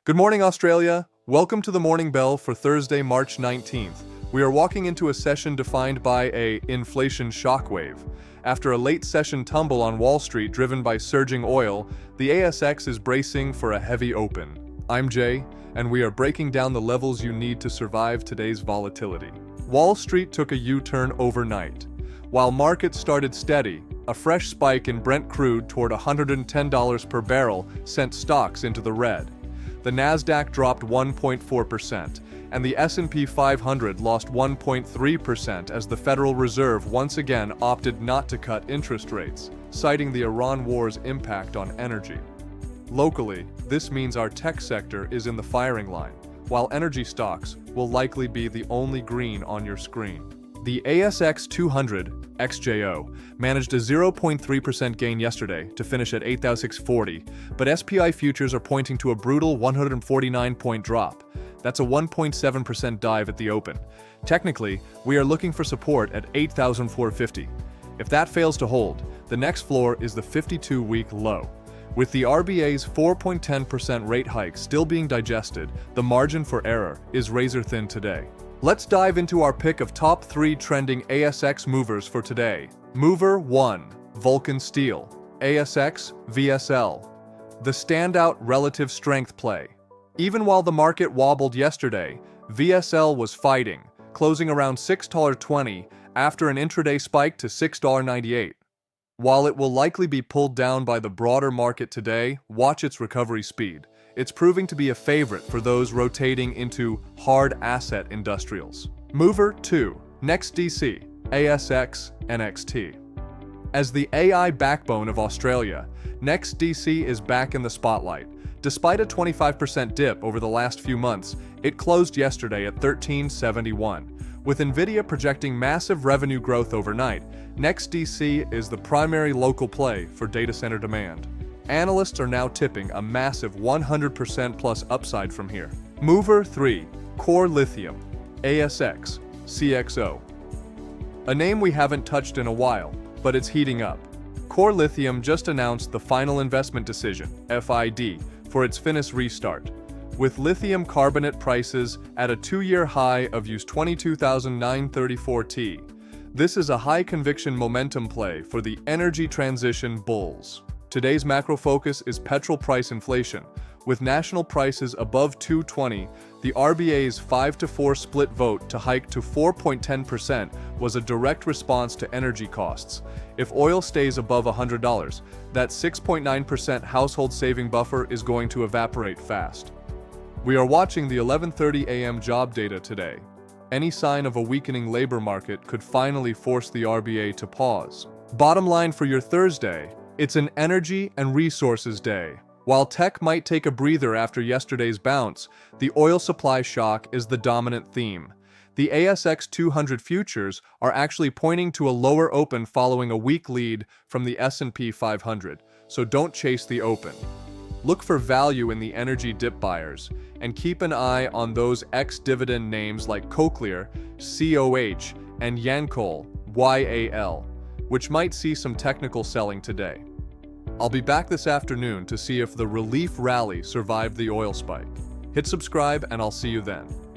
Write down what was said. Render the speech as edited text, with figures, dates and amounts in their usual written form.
Good morning, Australia. Welcome to the Morning Bell for Thursday, March 19th. We are walking into a session defined by a inflation shockwave. After a late session tumble on Wall Street driven by surging oil, the ASX is bracing for a heavy open. I'm Jay, and we are breaking down the levels you need to survive today's volatility. Wall Street took a U-turn overnight. While markets started steady, a fresh spike in Brent crude toward $110 per barrel sent stocks into the red. The Nasdaq dropped 1.4%, and the S&P 500 lost 1.3% as the Federal Reserve once again opted not to cut interest rates, citing the Iran war's impact on energy. Locally, this means our tech sector is in the firing line, while energy stocks will likely be the only green on your screen. The ASX 200 XJO managed a 0.3% gain yesterday to finish at 8,640, but SPI futures are pointing to a brutal 149-point drop. That's a 1.7% dive at the open. Technically, we are looking for support at 8,450. If that fails to hold, the next floor is the 52-week low. With the RBA's 4.10% rate hike still being digested, the margin for error is razor-thin today. Let's dive into our pick of top 3 trending ASX movers for today. Mover 1. Vulcan Steel. ASX VSL. The standout relative strength play. Even while the market wobbled yesterday, VSL was fighting, closing around $6.20 after an intraday spike to $6.98. While it will likely be pulled down by the broader market today, watch its recovery speed. It's proving to be a favorite for those rotating into hard asset industrials. Mover 2. NexDC ASX NXT. As the AI backbone of Australia, NexDC is back in the spotlight. Despite a 25% dip over the last few months, it closed yesterday at $13.71. With Nvidia projecting massive revenue growth overnight, NexDC is the primary local play for data center demand. Analysts are now tipping a massive 100% plus upside from here. Mover 3. Core Lithium ASX CXO. A name we haven't touched in a while, but it's heating up. Core Lithium just announced the final investment decision, FID, for its Finniss restart. With lithium carbonate prices at a 2-year high of $22,934 T, this is a high-conviction momentum play for the energy transition bulls. Today's macro focus is petrol price inflation. With national prices above $2.20, the RBA's 5-4 split vote to hike to 4.10% was a direct response to energy costs. If oil stays above $100, that 6.9% household saving buffer is going to evaporate fast. We are watching the 11:30 a.m. job data today. Any sign of a weakening labor market could finally force the RBA to pause. Bottom line for your Thursday, it's an energy and resources day. While tech might take a breather after yesterday's bounce, the oil supply shock is the dominant theme. The ASX 200 futures are actually pointing to a lower open following a weak lead from the S&P 500, so don't chase the open. Look for value in the energy dip buyers, and keep an eye on those ex-dividend names like Cochlear, COH, and Yancoal, YAL, which might see some technical selling today. I'll be back this afternoon to see if the relief rally survived the oil spike. Hit subscribe and I'll see you then.